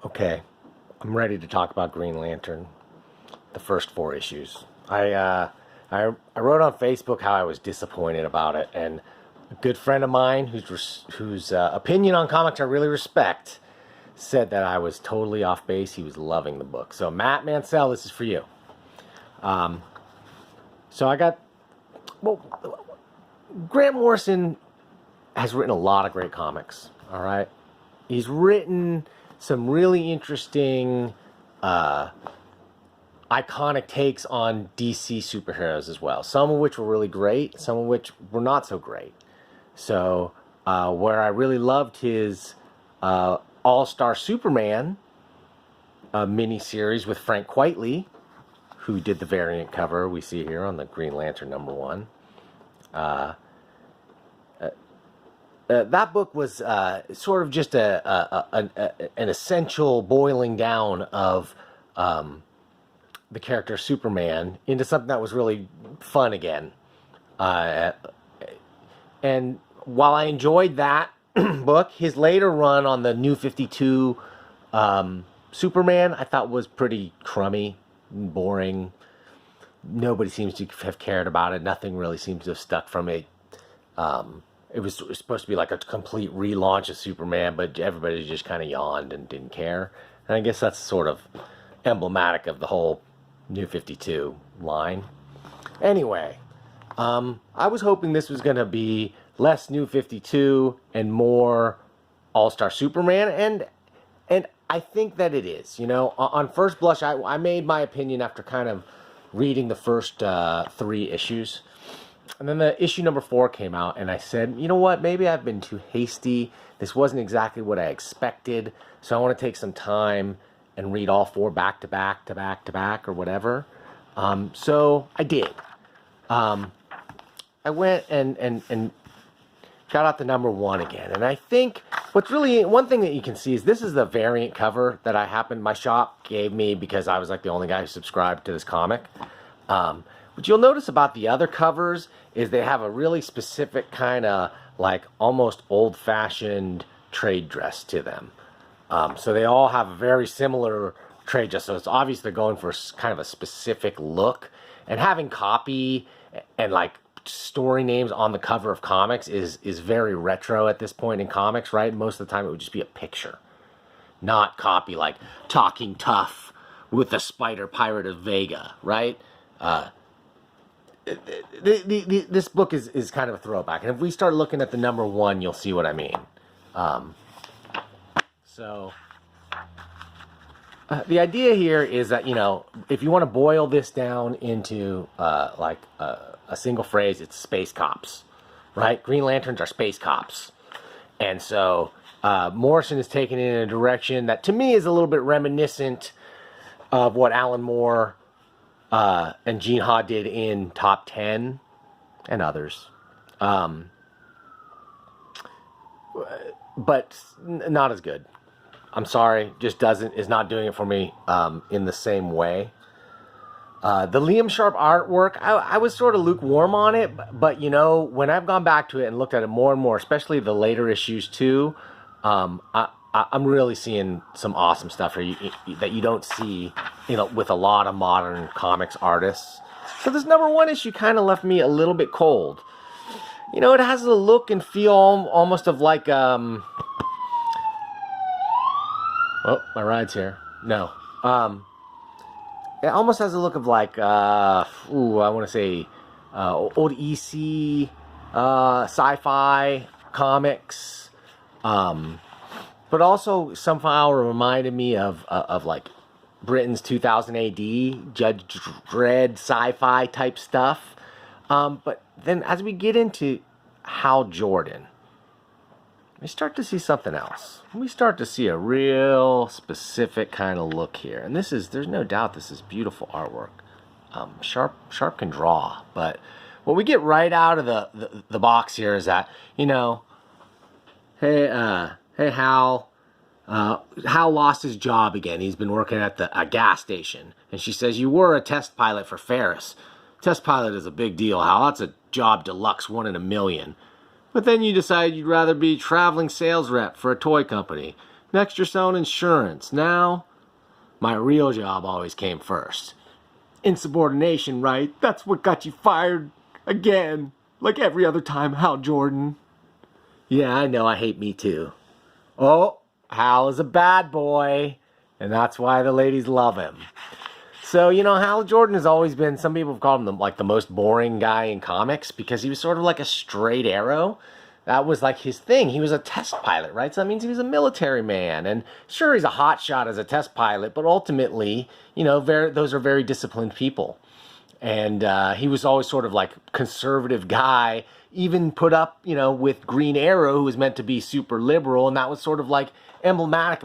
Okay, I'm ready to talk about Green Lantern, the first 4 issues. I wrote on Facebook how I was disappointed about it, and a good friend of mine whose opinion on comics I really respect said that I was totally off base. He was loving the book. So Matt Mansell, this is for you. So I got well. Grant Morrison has written a lot of great comics. All right, he's written some really interesting, iconic takes on DC superheroes as well. Some of which were really great, some of which were not so great. So, where I really loved his All-Star Superman miniseries with Frank Quitely, who did the variant cover we see here on the Green Lantern #1. That book was sort of just an essential boiling down of the character Superman into something that was really fun again. And while I enjoyed that book, his later run on the New 52 Superman I thought was pretty crummy, boring. Nobody seems to have cared about it. Nothing really seems to have stuck from it. It was supposed to be like a complete relaunch of Superman, but everybody just kind of yawned and didn't care. And I guess that's sort of emblematic of the whole New 52 line. Anyway, I was hoping this was going to be less New 52 and more All-Star Superman, and I think that it is. You know, on first blush, I made my opinion after kind of reading the first 3 issues. And then the issue #4 came out, and I said, you know what, maybe I've been too hasty. This wasn't exactly what I expected, so I want to take some time and read all 4 back to back to back to back or whatever. So I did. I went and got out the #1 again. And I think what's really, one thing that you can see is this is the variant cover that my shop gave me because I was like the only guy who subscribed to this comic. What you'll notice about the other covers is they have a really specific kind of like almost old-fashioned trade dress to them. So they all have a very similar trade dress. So it's obvious they're going for kind of a specific look. And having copy and like story names on the cover of comics is very retro at this point in comics, right? Most of the time it would just be a picture, not copy like Talking Tough with the Spider Pirate of Vega, right? This book is kind of a throwback, and if we start looking at the #1, you'll see what I mean. The idea here is that, you know, if you want to boil this down into like a single phrase, it's space cops, right? Green Lanterns are space cops, and so Morrison is taking it in a direction that to me is a little bit reminiscent of what Alan Moore and Gene Ha did in Top 10 and others. But not as good. I'm sorry, just is not doing it for me in the same way. The Liam Sharpe artwork, I was sort of lukewarm on it, but you know, when I've gone back to it and looked at it more and more, especially the later issues too, I'm really seeing some awesome stuff here that you don't see, you know, with a lot of modern comics artists. So this #1 issue kind of left me a little bit cold. You know, it has a look and feel almost of like, oh, my ride's here. No. It almost has a look of like, I want to say, old EC, sci-fi comics. But also somehow reminded me of like Britain's 2000 AD, Judge Dredd sci-fi type stuff. But then as we get into Hal Jordan, we start to see something else. We start to see a real specific kind of look here. And there's no doubt this is beautiful artwork. Sharpe can draw. But what we get right out of the box here is that, you know, hey Hal. Hal lost his job again. He's been working at a gas station. And she says, you were a test pilot for Ferris. Test pilot is a big deal, Hal. That's a job deluxe, 1 in a million. But then you decide you'd rather be traveling sales rep for a toy company. Next, you're selling insurance. Now, my real job always came first. Insubordination, right? That's what got you fired again. Like every other time, Hal Jordan. Yeah, I know, I hate me too. Oh, Hal is a bad boy, and that's why the ladies love him. So, Hal Jordan has always been, some people have called him like the most boring guy in comics because he was sort of like a straight arrow. That was like his thing. He was a test pilot, right? So that means he was a military man. And sure, he's a hot shot as a test pilot, but ultimately, those are very disciplined people. And he was always sort of like conservative guy, even put up, with Green Arrow, who was meant to be super liberal. And that was sort of like emblematic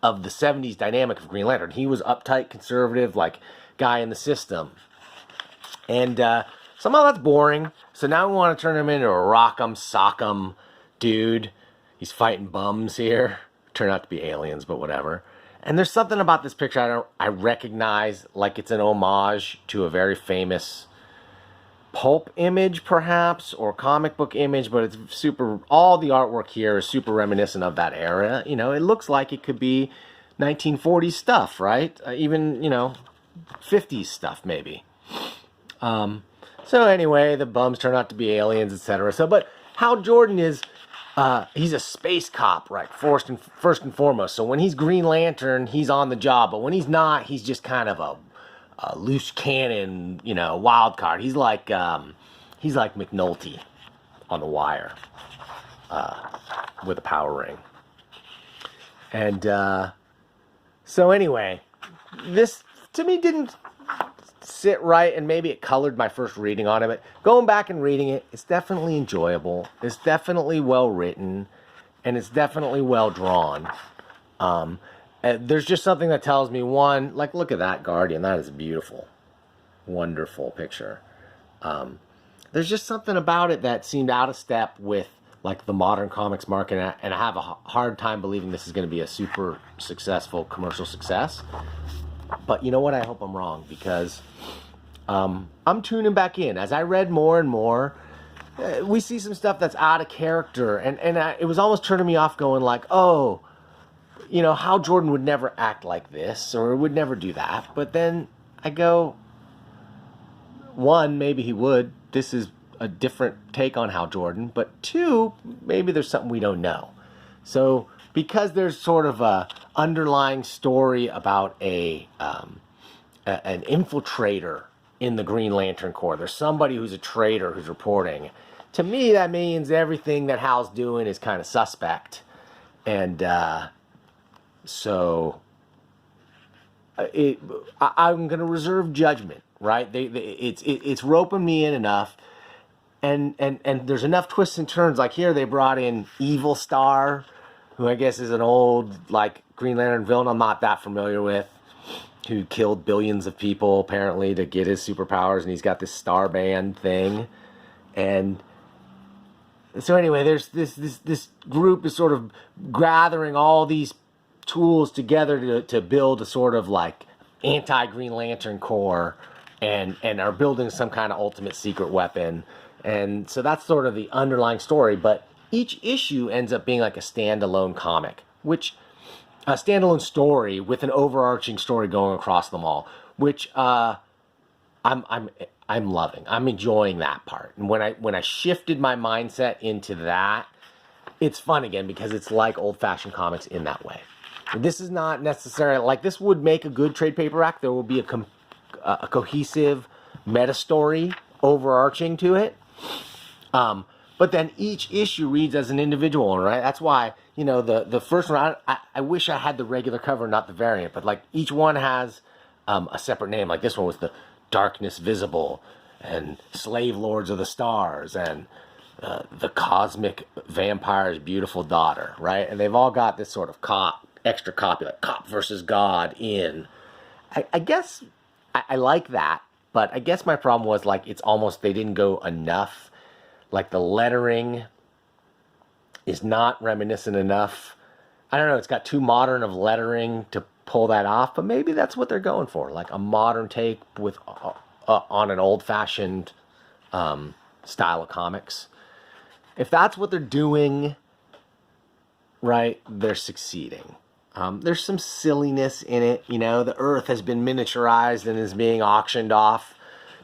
of the 70s dynamic of Green Lantern. He was uptight, conservative, like guy in the system. And somehow that's boring. So now we want to turn him into a rock'em sock'em dude. He's fighting bums here. Turn out to be aliens, but whatever. And there's something about this picture I recognize, like it's an homage to a very famous pulp image, perhaps, or comic book image, but it's super, all the artwork here is super reminiscent of that era. It looks like it could be 1940s stuff, right? Even, 50s stuff, maybe. So anyway, the bums turn out to be aliens, etc. So, but Hal Jordan is, he's a space cop, right? First and foremost. So when he's Green Lantern, he's on the job. But when he's not, he's just kind of a loose cannon, wild card. He's like McNulty on The Wire, with a power ring. And so anyway, this to me didn't sit right, and maybe it colored my first reading on it, but going back and reading it, it's definitely enjoyable. It's definitely well written, and it's definitely well drawn. There's just something that tells me, one, like, look at that Guardian. That is a beautiful, wonderful picture. There's just something about it that seemed out of step with, like, the modern comics market, and I have a hard time believing this is going to be a super successful commercial success. But you know what? I hope I'm wrong, because I'm tuning back in. As I read more and more, we see some stuff that's out of character. And it was almost turning me off, going like, oh, Hal Jordan would never act like this, or would never do that. But then I go, one, maybe he would. This is a different take on Hal Jordan. But two, maybe there's something we don't know. So because there's sort of a underlying story about an infiltrator in the Green Lantern Corps. There's somebody who's a traitor who's reporting. To me, that means everything that Hal's doing is kind of suspect. And so I'm going to reserve judgment, right? It's roping me in enough. And there's enough twists and turns. Like here, they brought in Evil Star, who I guess is an old, like, Green Lantern villain I'm not that familiar with, who killed billions of people, apparently, to get his superpowers, and he's got this star band thing. And so anyway, there's this group is sort of gathering all these tools together to build a sort of, like, anti-Green Lantern Corps, and are building some kind of ultimate secret weapon. And so that's sort of the underlying story, but each issue ends up being like a standalone comic, which a standalone story with an overarching story going across them all, which I'm loving. I'm enjoying that part. And when I shifted my mindset into that, it's fun again, because it's like old-fashioned comics in that way. This is not necessarily like, this would make a good trade paperback. There will be a cohesive meta story overarching to it. But then each issue reads as an individual, right? That's why, the first one, I wish I had the regular cover, not the variant, but like each one has a separate name. Like this one was the Darkness Visible, and Slave Lords of the Stars, and the Cosmic Vampire's Beautiful Daughter, right? And they've all got this sort of extra copy, like Cop versus God in. I guess I like that, but I guess my problem was, like, it's almost, they didn't go enough. Like, the lettering is not reminiscent enough. I don't know, it's got too modern of lettering to pull that off, but maybe that's what they're going for, like a modern take with on an old-fashioned style of comics. If that's what they're doing, right, they're succeeding. There's some silliness in it. You know, the Earth has been miniaturized and is being auctioned off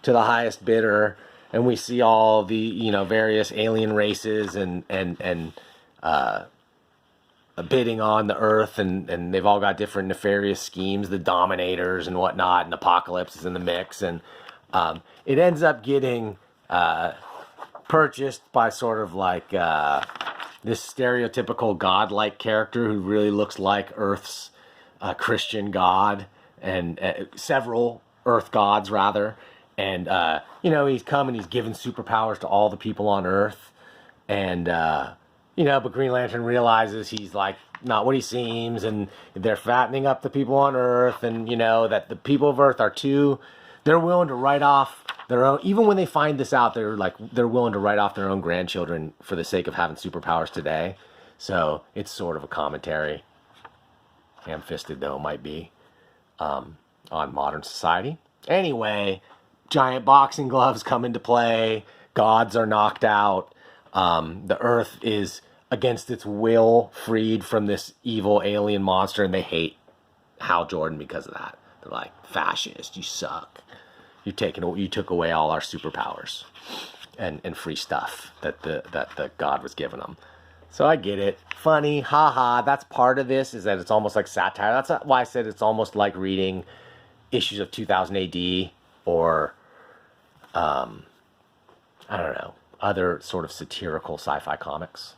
to the highest bidder, and we see all the, you know, various alien races and bidding on the Earth, and they've all got different nefarious schemes, the Dominators and whatnot, and Apocalypse is in the mix, and it ends up getting purchased by sort of like this stereotypical godlike character who really looks like Earth's Christian god, and several Earth gods rather, and you know, he's come and he's given superpowers to all the people on Earth, and you know, but Green Lantern realizes he's like not what he seems, and they're fattening up the people on Earth, and you know that the people of Earth are too, they're willing to write off their own, even when they find this out, they're willing to write off their own grandchildren for the sake of having superpowers today. So it's sort of a commentary, ham-fisted though it might be, on modern society. Anyway, giant boxing gloves come into play, gods are knocked out, the Earth is against its will freed from this evil alien monster, and they hate Hal Jordan because of that. They're like, fascist, you suck. You took away all our superpowers and free stuff that the god was giving them. So I get it. Funny, haha. That's part of this, is that it's almost like satire. That's why I said it's almost like reading issues of 2000 AD or I don't know, other sort of satirical sci-fi comics.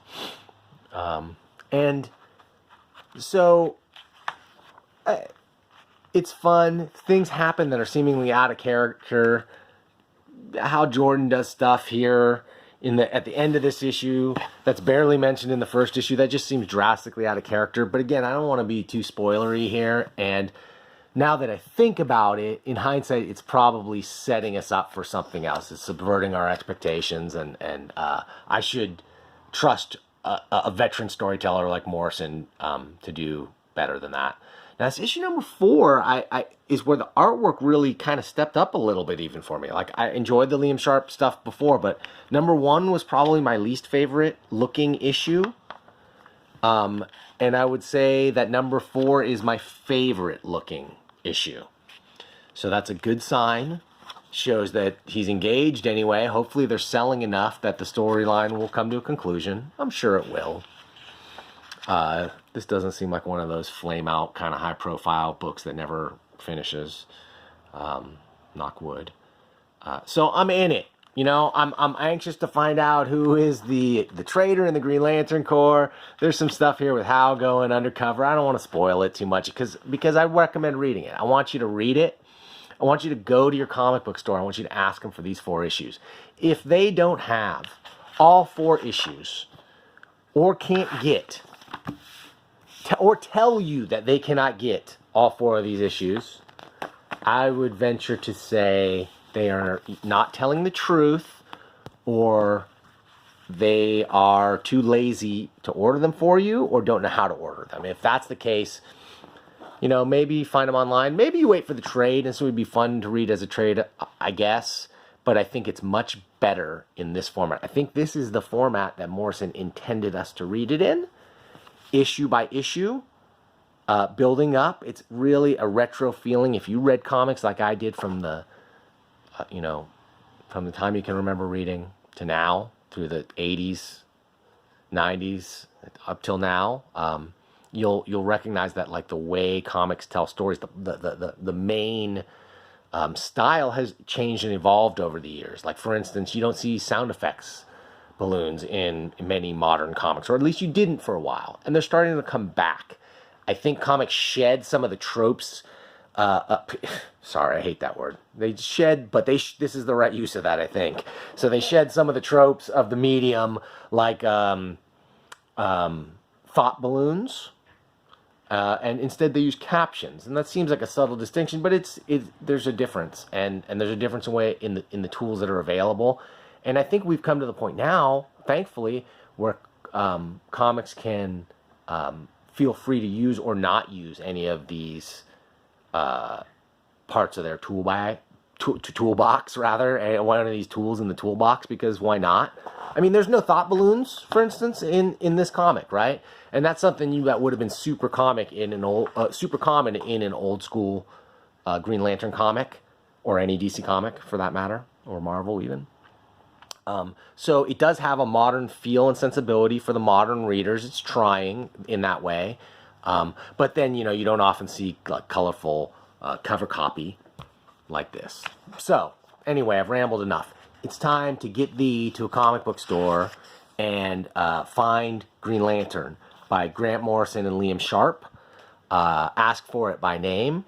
And so it's fun. Things happen that are seemingly out of character. How Jordan does stuff here at the end of this issue that's barely mentioned in the first issue, that just seems drastically out of character. But again, I don't want to be too spoilery here. And now that I think about it, in hindsight, it's probably setting us up for something else. It's subverting our expectations, and I should trust a veteran storyteller like Morrison to do better than that. Now, this issue number 4 is where the artwork really kind of stepped up a little bit even for me. Like, I enjoyed the Liam Sharpe stuff before, but number 1 was probably my least favorite looking issue. And I would say that number 4 is my favorite looking issue. So that's a good sign. Shows that he's engaged anyway. Hopefully they're selling enough that the storyline will come to a conclusion. I'm sure it will. This doesn't seem like one of those flame out kind of high profile books that never finishes. Knock wood. So I'm in it. You know, I'm anxious to find out who is the traitor in the Green Lantern Corps. There's some stuff here with Hal going undercover. I don't want to spoil it too much because I recommend reading it. I want you to read it. I want you to go to your comic book store. I want you to ask them for these 4 issues. If they don't have all 4 issues, or can't get, or tell you that they cannot get all 4 of these issues, I would venture to say they are not telling the truth, or they are too lazy to order them for you, or don't know how to order them. If that's the case, you know, maybe find them online. Maybe you wait for the trade, and so it would be fun to read as a trade, I guess. But I think it's much better in this format. I think this is the format that Morrison intended us to read it in, issue by issue, building up. It's really a retro feeling. If you read comics like I did from the, you know, from the time you can remember reading to now, through the 80s, 90s, up till now, you'll recognize that, like, the way comics tell stories, the main style has changed and evolved over the years. Like, for instance, you don't see sound effects balloons in many modern comics, or at least you didn't for a while, and they're starting to come back. I think comics shed some of the tropes. Sorry, I hate that word. They shed, but this is the right use of that, I think. So they shed some of the tropes of the medium, like thought balloons. And instead they use captions, and that seems like a subtle distinction, but there's a difference, and there's a difference in the tools that are available, and I think we've come to the point now, thankfully, where comics can feel free to use or not use any of these parts of their toolbox, rather, one of these tools in the toolbox, because why not? I mean, there's no thought balloons, for instance, in this comic, right? And that's something that would have been super common in an old school Green Lantern comic, or any DC comic for that matter, or Marvel even. So it does have a modern feel and sensibility for the modern readers. It's trying in that way. But then, you don't often see like colorful cover copy like this. So anyway, I've rambled enough. It's time to get thee to a comic book store and find Green Lantern by Grant Morrison and Liam Sharpe. Ask for it by name.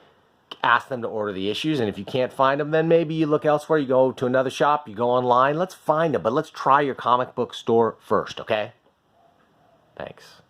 Ask them to order the issues, and if you can't find them, then maybe you look elsewhere. You go to another shop, you go online. Let's find them, but let's try your comic book store first, okay? Thanks.